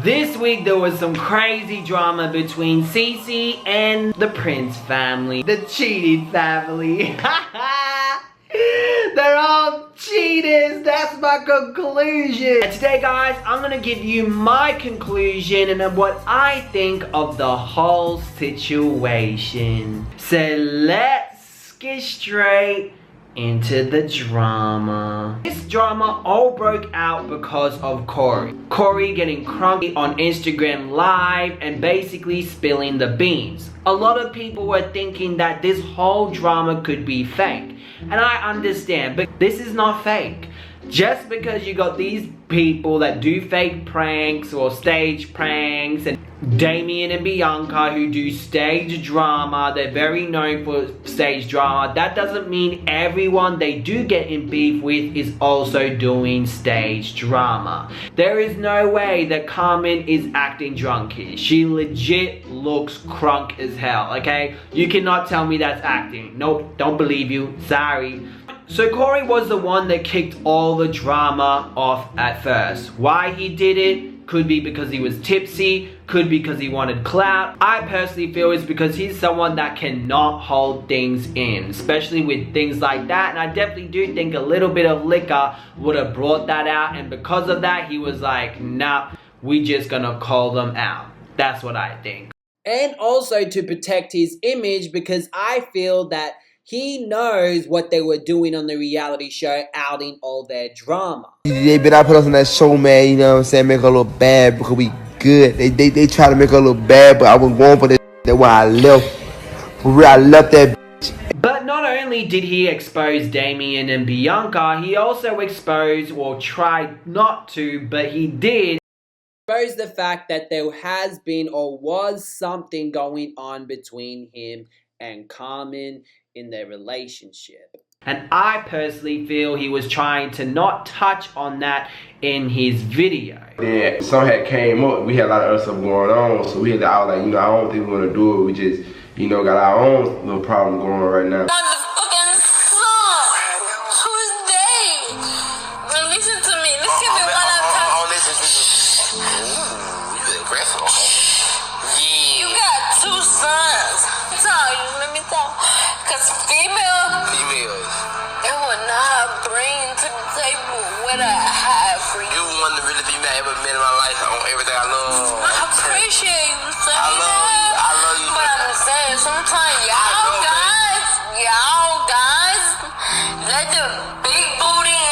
This week there was some crazy drama between Cece and the Prince family. The cheating family. They're all cheaters. That's my conclusion. And today, guys, I'm gonna give you my conclusion and what I think of the whole situation. So let's get straight into the drama. This drama all broke out because of Corey. Corey getting crunk on Instagram Live and basically spilling the beans. A lot of people were thinking that this whole drama could be fake. And I understand, but this is not fake. Just because you got these people that do fake pranks or stage pranks, and Damian and Bianca who do stage drama, they're very known for stage drama, that doesn't mean everyone they do get in beef with is also doing stage drama. There is no way that Carmen is acting drunk here. She legit looks crunk as hell, okay? You cannot tell me that's acting. Nope, don't believe you, sorry. So Corey was the one that kicked all the drama off at first. Why he did it could be because he was tipsy, could be because he wanted clout. I personally feel it's because he's someone that cannot hold things in, especially with things like that. And I definitely do think a little bit of liquor would have brought that out, and because of that he was like, nah, we just gonna call them out. That's what I think. And also to protect his image, because I feel that he knows what they were doing on the reality show, outing all their drama. They been out put us on that show, man, you know what I'm saying, make her a little bad because we good. They try to make her a little bad, but I was going for this. That's why I left. For real, I left that bitch. But not only did he expose Damian and Bianca, he also exposed, or tried not to, but he did expose the fact that there has been or was something going on between him and Carmen in their relationship. And I personally feel he was trying to not touch on that in his video. Then some had came up, we had a lot of other stuff going on, so we had to, I was like, you know, I don't think we want to do it. We just, you know, got our own little problem going on right now. Cause females, it would not bring to the table what I have for you. You want to really be mad every minute of my life on everything I love. I appreciate you saying that. I love you. But I'm saying sometimes y'all guys, let the big booty.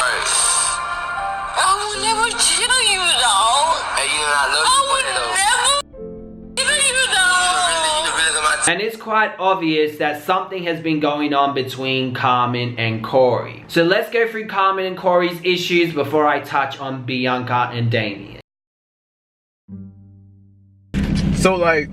I would never chill you though. Hey, you know I love you. I would never chill you though. And it's quite obvious that something has been going on between Carmen and Corey. So let's go through Carmen and Corey's issues before I touch on Bianca and Damian. So like,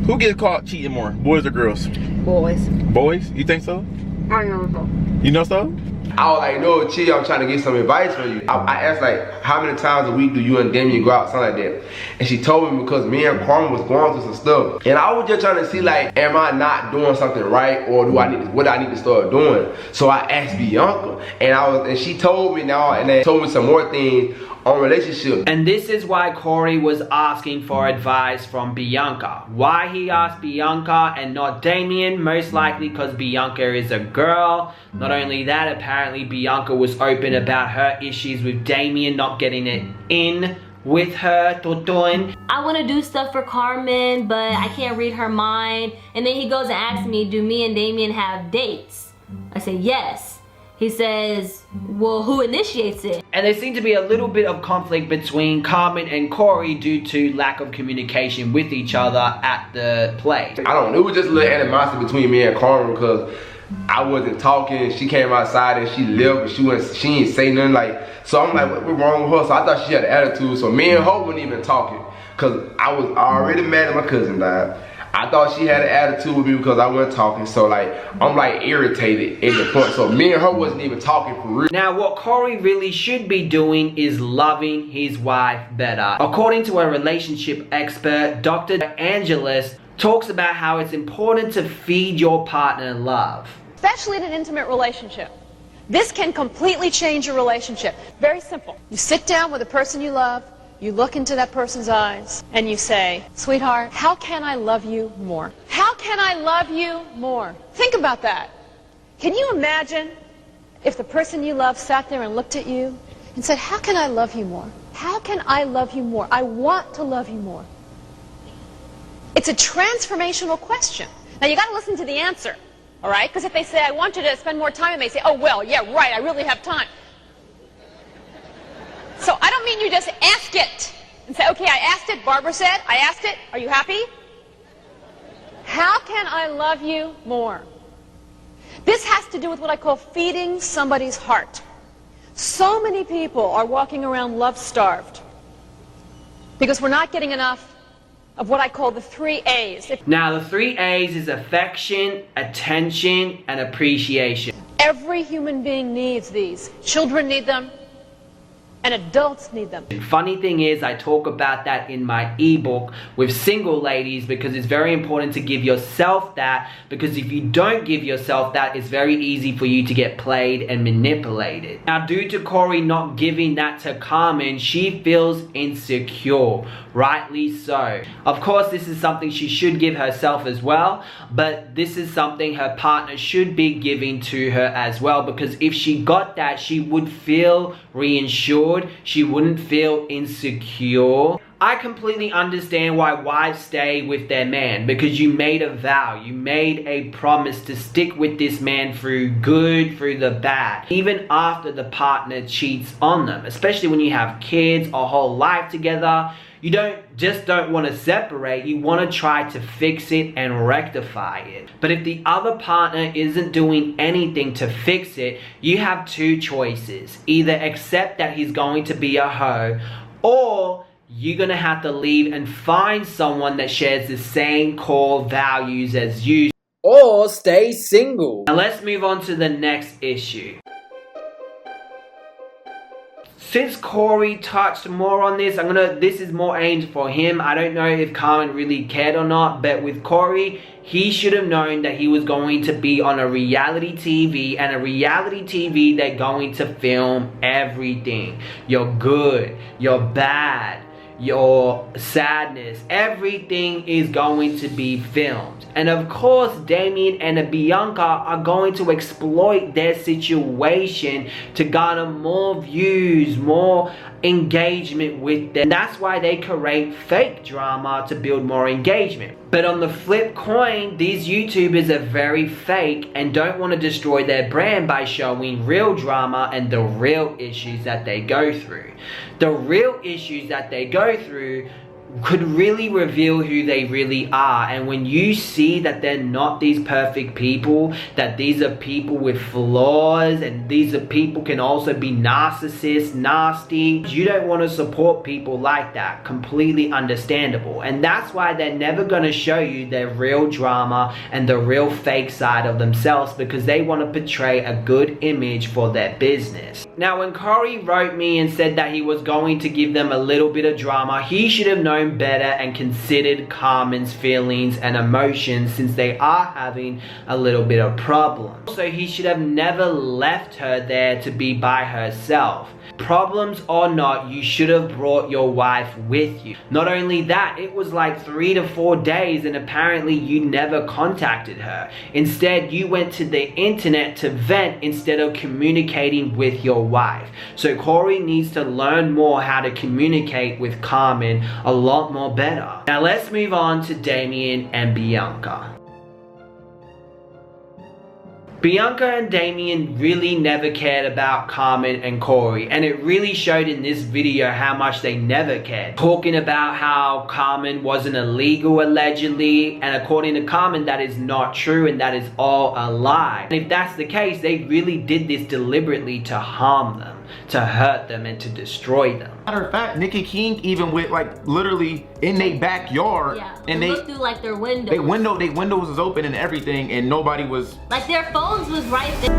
who gets caught cheating more, boys or girls? Boys. Boys? You think so? I know so. You know so? I was like, no, chill, I'm trying to get some advice from you. I asked like, how many times a week do you and Damian go out, something like that? And she told me because me and Carmen was going through some stuff. And I was just trying to see like, am I not doing something right, or do I need to, what I need to start doing? So I asked Bianca, and she told me now, and then told me some more things on relationships. And this is why Corey was asking for advice from Bianca. Why he asked Bianca and not Damian? Most likely because Bianca is a girl. Not only that, apparently Bianca was open about her issues with Damian not getting it in with her. I want to do stuff for Carmen, but I can't read her mind. And then he goes and asks me, do me and Damian have dates? I say yes. He says, well, who initiates it? And there seemed to be a little bit of conflict between Carmen and Corey due to lack of communication with each other at the play. I don't know, it was just a little animosity between me and Carmen because I wasn't talking. She came outside and she left, but she didn't say nothing. Like, so I'm like, what's wrong with her? So I thought she had an attitude. So me and her wasn't even talking because I was already mad at my cousin died. I thought she had an attitude with me because I wasn't talking, so like, I'm like irritated at the point. So me and her wasn't even talking for real. Now what Corey really should be doing is loving his wife better. According to a relationship expert, Dr. Angeles talks about how it's important to feed your partner love. Especially in an intimate relationship. This can completely change your relationship. Very simple. You sit down with the person you love, You look into that person's eyes and you say, sweetheart, how can I love you more? How can I love you more? Think about that. Can you imagine if the person you love sat there and looked at you and said, how can I love you more? How can I love you more? I want to love you more. It's a transformational question. Now you got to listen to the answer, all right? Because if they say, I want you to spend more time, and they say, oh, well, yeah, right, I really have time. So I don't mean you just ask it and say, okay, I asked it, Barbara said, I asked it, are you happy? How can I love you more? This has to do with what I call feeding somebody's heart. So many people are walking around love-starved because we're not getting enough of what I call the 3 A's. Now, the 3 A's is affection, attention, and appreciation. Every human being needs these. Children need them, and adults need them. Funny thing is, I talk about that in my ebook with single ladies because it's very important to give yourself that, because if you don't give yourself that, it's very easy for you to get played and manipulated. Now, due to Corey not giving that to Carmen, she feels insecure, rightly so. Of course, this is something she should give herself as well, but this is something her partner should be giving to her as well, because if she got that, she would feel reassured. She wouldn't feel insecure. I completely understand why wives stay with their man, because you made a vow, you made a promise to stick with this man through good, through the bad, even after the partner cheats on them, especially when you have kids, a whole life together. You don't want to separate, you want to try to fix it and rectify it. But if the other partner isn't doing anything to fix it, you have 2 choices. Either accept that he's going to be a hoe, or you're going to have to leave and find someone that shares the same core values as you, or stay single. Now let's move on to the next issue. Since Corey touched more on this, this is more aimed for him. I don't know if Carmen really cared or not, but with Corey, he should have known that he was going to be on a reality TV, and a reality TV, they're going to film everything. Your good, your bad, your sadness, everything is going to be filmed. And of course, Damian and Bianca are going to exploit their situation to garner more views, more engagement with them. That's why they create fake drama to build more engagement. But on the flip coin, these YouTubers are very fake and don't want to destroy their brand by showing real drama and the real issues that they go through. The real issues that they go through could really reveal who they really are. And when you see that they're not these perfect people, that these are people with flaws, and these are people can also be narcissists, nasty, you don't want to support people like that. Completely understandable. And that's why they're never going to show you their real drama and the real fake side of themselves, because they want to portray a good image for their business. Now, when Corey wrote me and said that he was going to give them a little bit of drama, he should have known better and considered Carmen's feelings and emotions, since they are having a little bit of problem. So he should have never left her there to be by herself. Problems or not, you should have brought your wife with you. Not only that, it was like 3 to 4 days and apparently you never contacted her. Instead, you went to the internet to vent instead of communicating with your wife. So Corey needs to learn more how to communicate with Carmen a lot more better. Now let's move on to Damian and Bianca. Bianca and Damian really never cared about Carmen and Corey, and it really showed in this video how much they never cared. Talking about how Carmen wasn't illegal allegedly, and according to Carmen, that is not true and that is all a lie. And if that's the case, they really did this deliberately to harm them, to hurt them, and to destroy them. Matter of fact, Nikki King even went like literally in their backyard, and they looked through like their windows. Their windows was open and everything, and nobody was like, their phones was right there.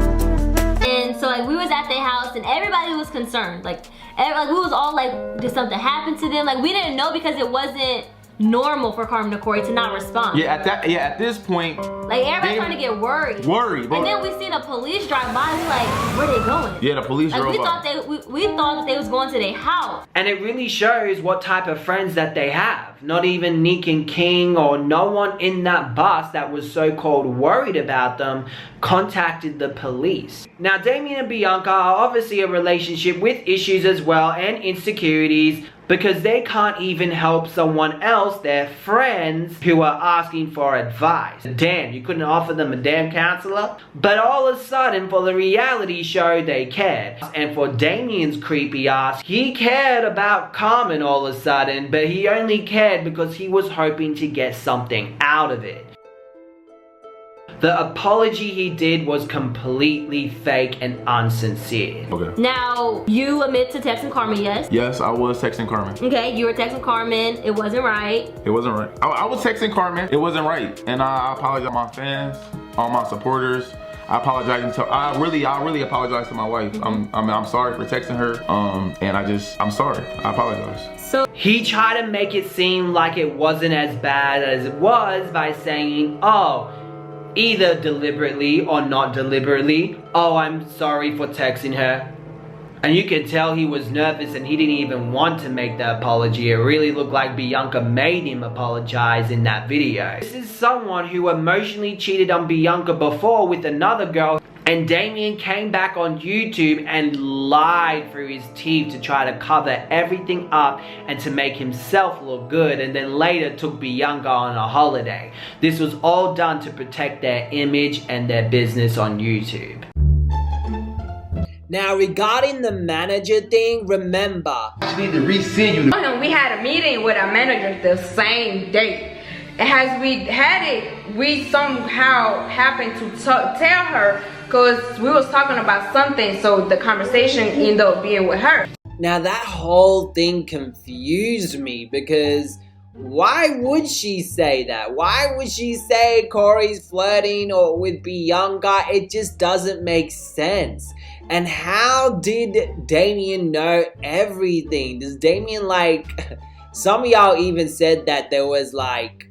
And so like we was at their house and everybody was concerned. Like we was all like, did something happen to them? Like we didn't know because it wasn't normal for Carmen and Corey to not respond. Yeah, at this point, like everybody's trying to get worried. And then we seen a police drive by. We like, where they going? Yeah, the police drove we by. We thought that they was going to their house. And it really shows what type of friends that they have. Not even Nick and King or no one in that bus that was so-called worried about them contacted the police. Now, Damian and Bianca are obviously a relationship with issues as well and insecurities, because they can't even help someone else, their friends, who are asking for advice. Damn, you couldn't offer them a damn counselor? But all of a sudden, for the reality show, they cared. And for Damian's creepy ass, he cared about Carmen all of a sudden, but he only cared because he was hoping to get something out of it. The apology he did was completely fake and unsincere. Okay. Now, you admit to texting Carmen, yes? Yes, I was texting Carmen. Okay, you were texting Carmen. It wasn't right. It wasn't right. I was texting Carmen. It wasn't right. And I apologize to my fans, all my supporters. I apologize to, I really apologize to my wife. I'm sorry for texting her. And I'm sorry. I apologize. So he tried to make it seem like it wasn't as bad as it was by saying, oh, either deliberately or not deliberately, oh, I'm sorry for texting her. And you could tell he was nervous and he didn't even want to make the apology. It really looked like Bianca made him apologize in that video. This is someone who emotionally cheated on Bianca before with another girl, and Damian came back on YouTube and lied through his teeth to try to cover everything up and to make himself look good, and then later took Bianca on a holiday. This was all done to protect their image and their business on YouTube. Now, regarding the manager thing, remember, I need to resend you. We had a meeting with our manager the same day. As we had it, we somehow happened to tell her, because we was talking about something, so the conversation ended up being with her. Now that whole thing confused me, because why would she say that? Why would she say Corey's flirting or with Bianca? It just doesn't make sense. And how did Damian know everything? Does Damian, like, some of y'all even said that there was like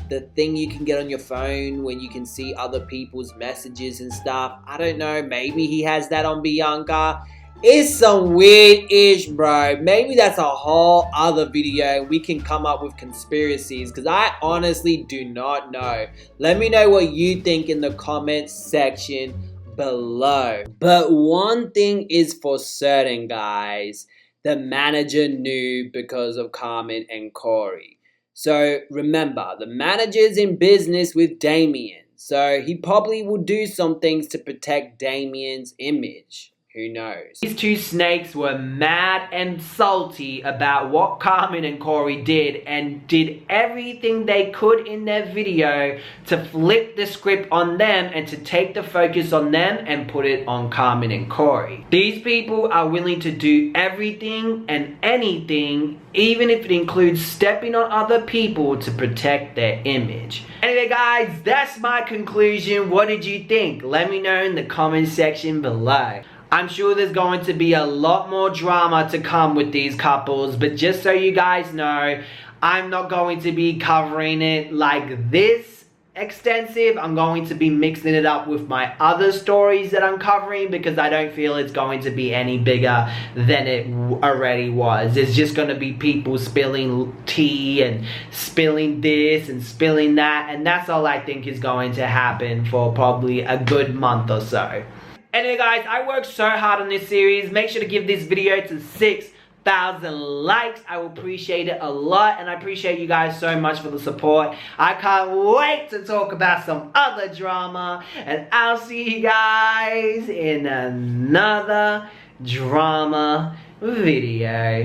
the thing you can get on your phone when you can see other people's messages and stuff. I don't know, maybe he has that on Bianca. It's some weird-ish, bro. Maybe that's a whole other video and we can come up with conspiracies, because I honestly do not know. Let me know what you think in the comments section below. But one thing is for certain, guys. The manager knew because of Carmen and Corey. So remember, the manager's in business with Damian, so he probably will do some things to protect Damian's image. Who knows? These two snakes were mad and salty about what Carmen and Corey did, and did everything they could in their video to flip the script on them and to take the focus on them and put it on Carmen and Corey. These people are willing to do everything and anything, even if it includes stepping on other people to protect their image. Anyway guys, that's my conclusion. What did you think? Let me know in the comment section below. I'm sure there's going to be a lot more drama to come with these couples, but just so you guys know, I'm not going to be covering it like this extensive. I'm going to be mixing it up with my other stories that I'm covering, because I don't feel it's going to be any bigger than it already was. It's just going to be people spilling tea and spilling this and spilling that, and that's all I think is going to happen for probably a good month or so. Anyway guys, I worked so hard on this series. Make sure to give this video to 6,000 likes. I will appreciate it a lot, and I appreciate you guys so much for the support. I can't wait to talk about some other drama, and I'll see you guys in another drama video.